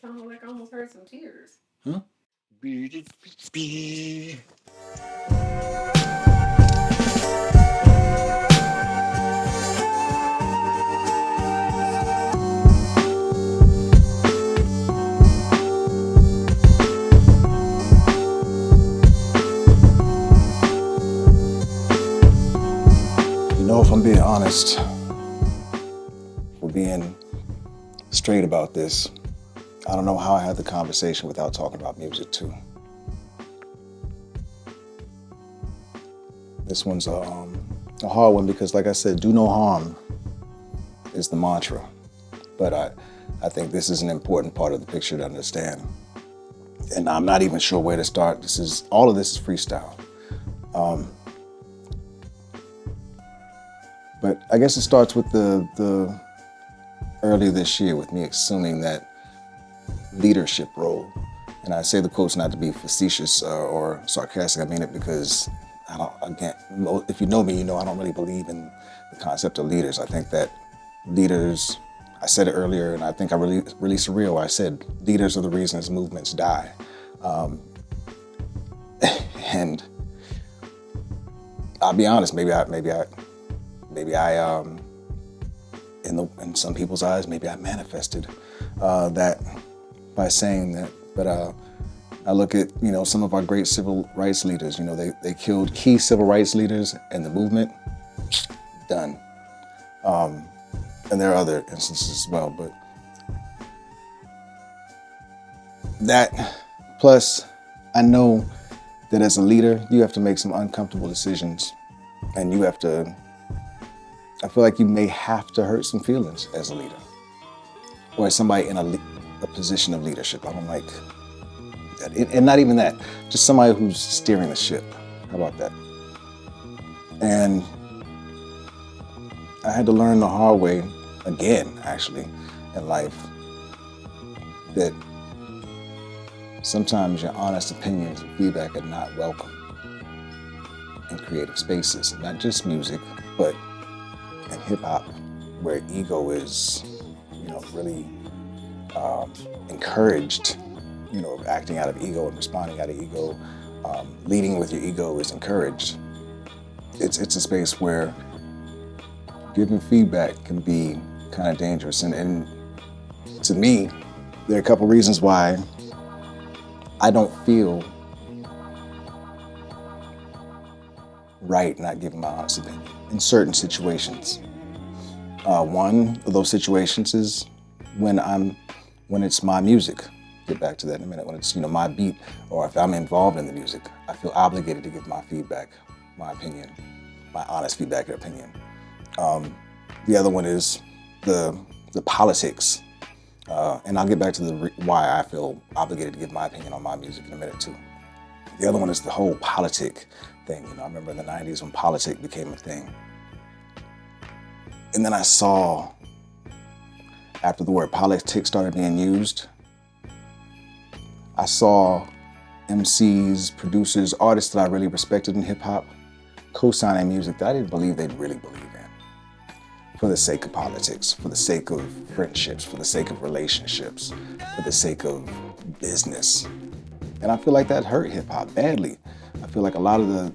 Sounded like I almost heard some tears. Huh? You know, if I'm being honest, we're being straight about this. I don't know how I had the conversation without talking about music too. This one's a hard one because, like I said, do no harm is the mantra. But I think this is an important part of the picture to understand. And I'm not even sure where to start. All of this is freestyle. But I guess it starts with the earlier this year with me assuming that leadership role. And I say the quotes not to be facetious or sarcastic. I mean it because if you know me, you know I don't really believe in the concept of leaders. I think that leaders, I said it earlier, and I think I released a reel. I said leaders are the reasons movements die. And I'll be honest, maybe I in some people's eyes, maybe I manifested that by saying that. But I look at, some of our great civil rights leaders, they killed key civil rights leaders in the movement, done. And there are other instances as well, but that, plus I know that as a leader, you have to make some uncomfortable decisions, and I feel like you may have to hurt some feelings as a leader or as somebody in a position of leadership. I don't like that. And not even that, just somebody who's steering the ship. How about that? And I had to learn the hard way again, actually, in life, that sometimes your honest opinions and feedback are not welcome in creative spaces, not just music, but in hip hop, where ego is, really encouraged, acting out of ego and responding out of ego, leading with your ego is encouraged. It's a space where giving feedback can be kind of dangerous. And to me, there are a couple reasons why I don't feel right not giving my honest opinion in certain situations. One of those situations is when it's my music. Get back to that in a minute. When it's my beat, or if I'm involved in the music, I feel obligated to give my feedback, my opinion, my honest feedback and opinion. The other one is the politics, and I'll get back to why I feel obligated to give my opinion on my music in a minute too. The other one is the whole politic thing. I remember in the 90s when politic became a thing. And then I saw, after the word politics started being used, I saw MCs, producers, artists that I really respected in hip hop co-signing music that I didn't believe they'd really believe in, for the sake of politics, for the sake of friendships, for the sake of relationships, for the sake of business. And I feel like that hurt hip hop badly. I feel like a lot of the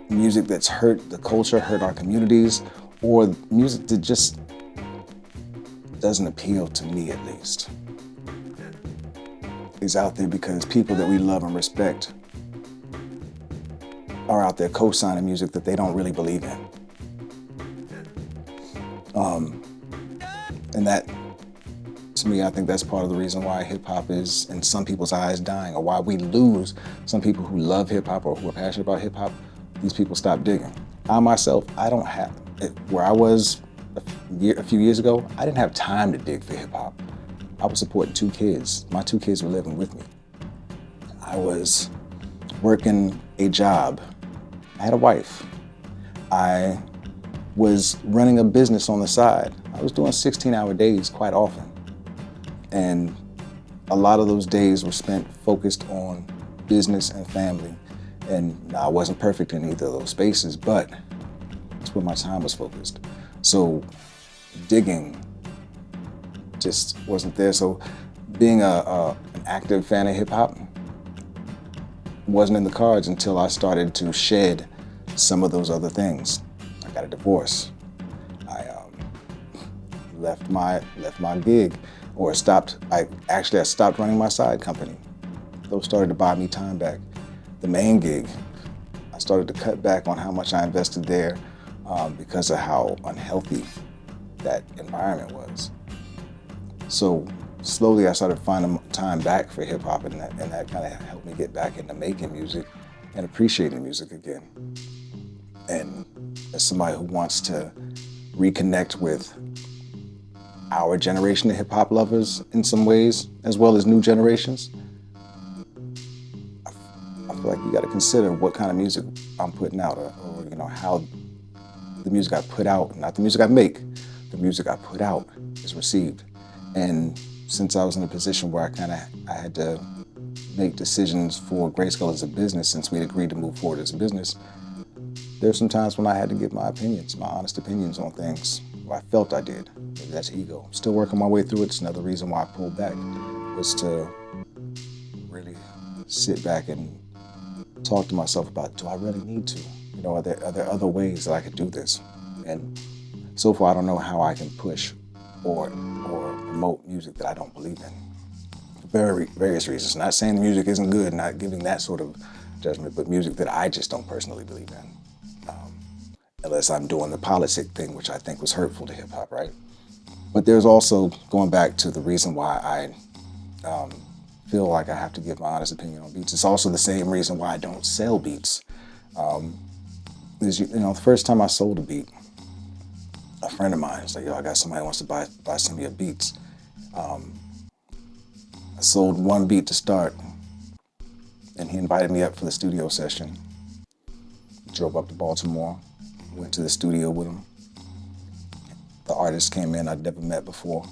music that's hurt the culture, hurt our communities, or music that just doesn't appeal to me, at least, is out there because people that we love and respect are out there co-signing music that they don't really believe in. And that, to me, I think that's part of the reason why hip hop is, in some people's eyes, dying, or why we lose some people who love hip hop or who are passionate about hip hop. These people stop digging. I myself, I don't have it. Where I was a few years ago, I didn't have time to dig for hip hop. I was supporting 2 kids. My 2 kids were living with me. I was working a job. I had a wife. I was running a business on the side. I was doing 16-hour days quite often. And a lot of those days were spent focused on business and family. And I wasn't perfect in either of those spaces, but that's where my time was focused. So digging just wasn't there. So being an active fan of hip hop wasn't in the cards until I started to shed some of those other things. I got a divorce. I left my gig, or stopped. I stopped running my side company. Those started to buy me time back. The main gig, I started to cut back on how much I invested there because of how unhealthy that environment was. So slowly I started finding time back for hip hop, and that kind of helped me get back into making music and appreciating music again. And as somebody who wants to reconnect with our generation of hip hop lovers in some ways, as well as new generations, I feel like you got to consider what kind of music I'm putting out, or how the music I put out, not the music I make, the music I put out is received. And since I was in a position where I had to make decisions for GRYSKLL as a business, since we'd agreed to move forward as a business, there's some times when I had to give my opinions, my honest opinions on things. Well, I felt I did. Maybe that's ego. I'm still working my way through it. It's another reason why I pulled back, was to really sit back and talk to myself about, do I really need to? Are there other ways that I could do this? And so far, I don't know how I can push or promote music that I don't believe in. Various reasons. Not saying the music isn't good, not giving that sort of judgment, but music that I just don't personally believe in. Unless I'm doing the politic thing, which I think was hurtful to hip hop, right? But there's also, going back to the reason why I feel like I have to give my honest opinion on beats. It's also the same reason why I don't sell beats. The first time I sold a beat, a friend of mine was like, "Yo, I got somebody who wants to buy some of your beats." I sold one beat to start, and he invited me up for the studio session. Drove up to Baltimore, went to the studio with him. The artist came in I'd never met before,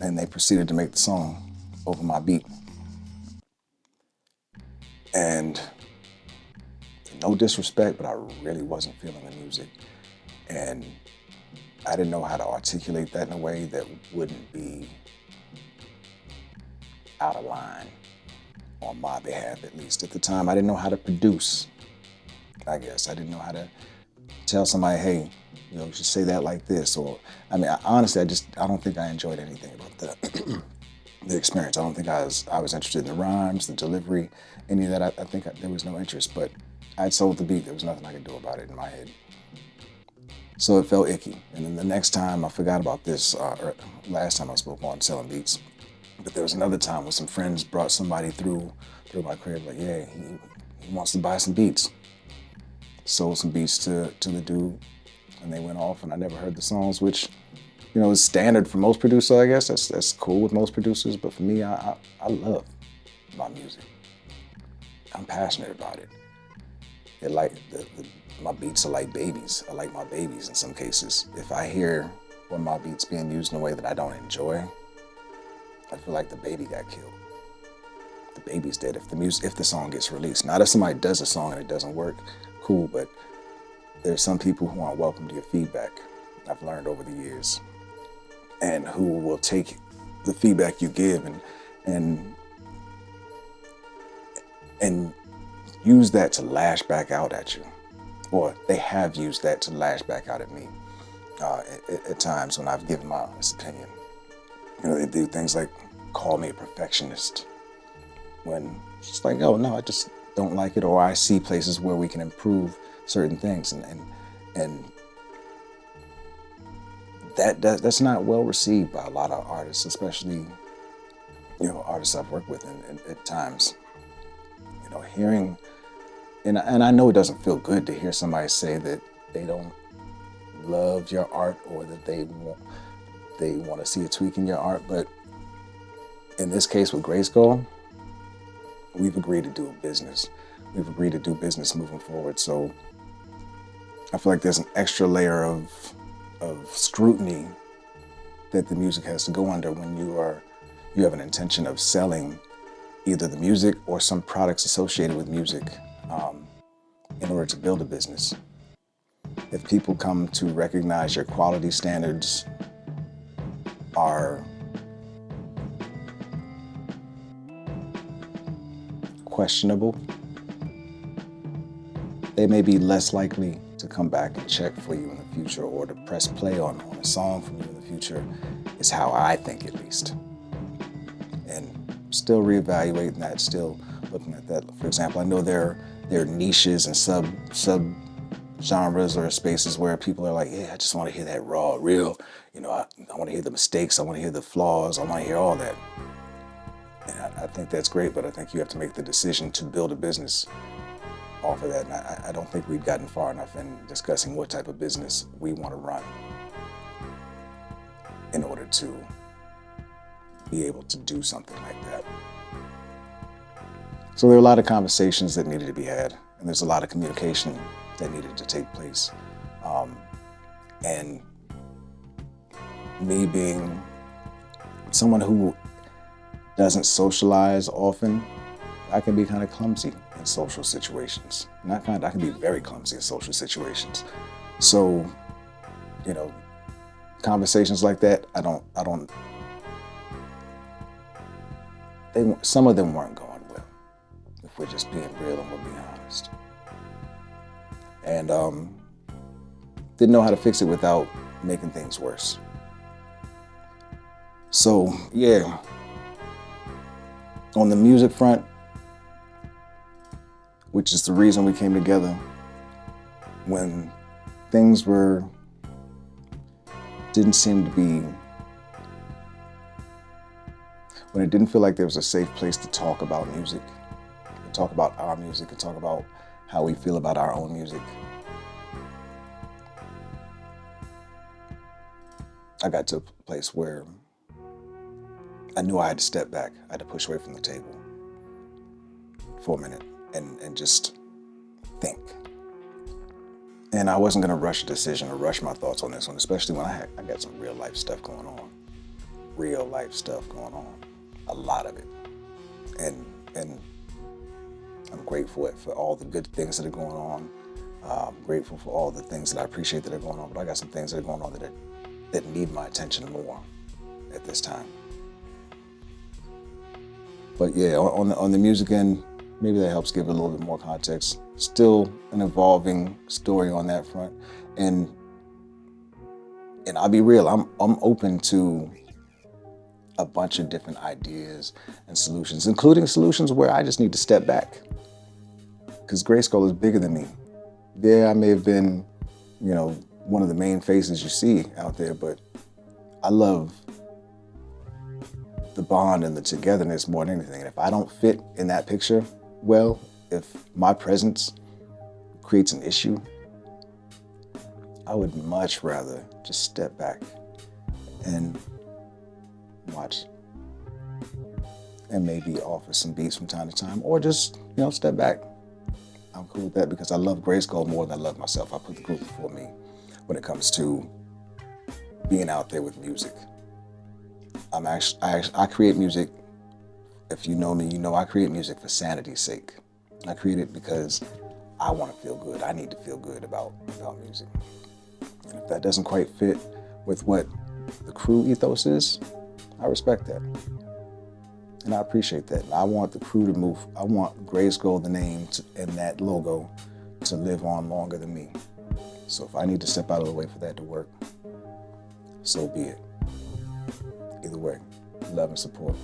and they proceeded to make the song over my beat. And no disrespect, but I really wasn't feeling the music. And I didn't know how to articulate that in a way that wouldn't be out of line, on my behalf at least. At the time, I didn't know how to produce, I guess. I didn't know how to tell somebody, hey, you should say that like this. Or, honestly, I don't think I enjoyed anything about the experience. I don't think I was interested in the rhymes, the delivery, any of that. I think there was no interest, but I'd sold the beat. There was nothing I could do about it in my head. So it felt icky. And then the next time, I forgot about this, or last time I spoke on selling beats, but there was another time when some friends brought somebody through my crib, like, yeah, he wants to buy some beats. Sold some beats to the dude, and they went off, and I never heard the songs, which, is standard for most producers, I guess. That's cool with most producers, but for me, I love my music. I'm passionate about it. My beats are like babies. I like my babies in some cases. If I hear one of my beats being used in a way that I don't enjoy, I feel like the baby got killed. The baby's dead if the song gets released. Not if somebody does a song and it doesn't work, cool, but there's some people who aren't welcome to your feedback, I've learned over the years, and who will take the feedback you give and use that to lash back out at you. Or they have used that to lash back out at me at times when I've given my honest opinion. They do things like call me a perfectionist, when it's just like, oh no, I just don't like it, or I see places where we can improve certain things, and that's not well received by a lot of artists, especially artists I've worked with at times. Hearing, and I know it doesn't feel good to hear somebody say that they don't love your art, or that they want to see a tweak in your art, but in this case with GRYSKLL, we've agreed to do a business. We've agreed to do business moving forward. So I feel like there's an extra layer of scrutiny that the music has to go under when you have an intention of selling either the music or some products associated with music in order to build a business. If people come to recognize your quality standards are questionable, they may be less likely to come back and check for you in the future or to press play on a song from you in the future, is how I think, at least. And still reevaluating that, still looking at that. For example, I know there are niches and sub genres or spaces where people are like, yeah, I just want to hear that raw, real, I want to hear the mistakes, I want to hear the flaws, I want to hear all that. And I think that's great, but I think you have to make the decision to build a business off of that. And I don't think we've gotten far enough in discussing what type of business we want to run in order to be able to do something like that. So there are a lot of conversations that needed to be had, and there's a lot of communication that needed to take place. And me being someone who doesn't socialize often, I can be kind of clumsy in social situations. I can be very clumsy in social situations. So, conversations like that, some of them weren't going well, if we're just being real and we're being honest. And didn't know how to fix it without making things worse. So, yeah, on the music front, which is the reason we came together, when things didn't seem to be, when it didn't feel like there was a safe place to talk about music, to talk about our music, and talk about how we feel about our own music, I got to a place where I knew I had to step back. I had to push away from the table for a minute and just think. And I wasn't going to rush a decision or rush my thoughts on this one, especially when I got some real life stuff going on. A lot of it. And I'm grateful for all the good things that are going on. I'm grateful for all the things that I appreciate that are going on, but I got some things that are going on that need my attention more at this time. But yeah, on the music end, maybe that helps give it a little bit more context. Still an evolving story on that front. And I'll be real, I'm open to a bunch of different ideas and solutions, including solutions where I just need to step back. Because GRYSKLL is bigger than me. Yeah, I may have been, one of the main faces you see out there, but I love the bond and the togetherness more than anything. And if I don't fit in that picture well, if my presence creates an issue, I would much rather just step back and watch and maybe offer some beats from time to time, or just, step back. I'm cool with that because I love GRYSKLL more than I love myself. I put the group before me when it comes to being out there with music. I create music. If you know me, you know I create music for sanity's sake. I create it because I want to feel good. I need to feel good about music. And if that doesn't quite fit with what the crew ethos is, I respect that. And I appreciate that. And I want the crew to move. I want GRYSKLL, the name, and that logo to live on longer than me. So if I need to step out of the way for that to work, so be it. Either way, love and support.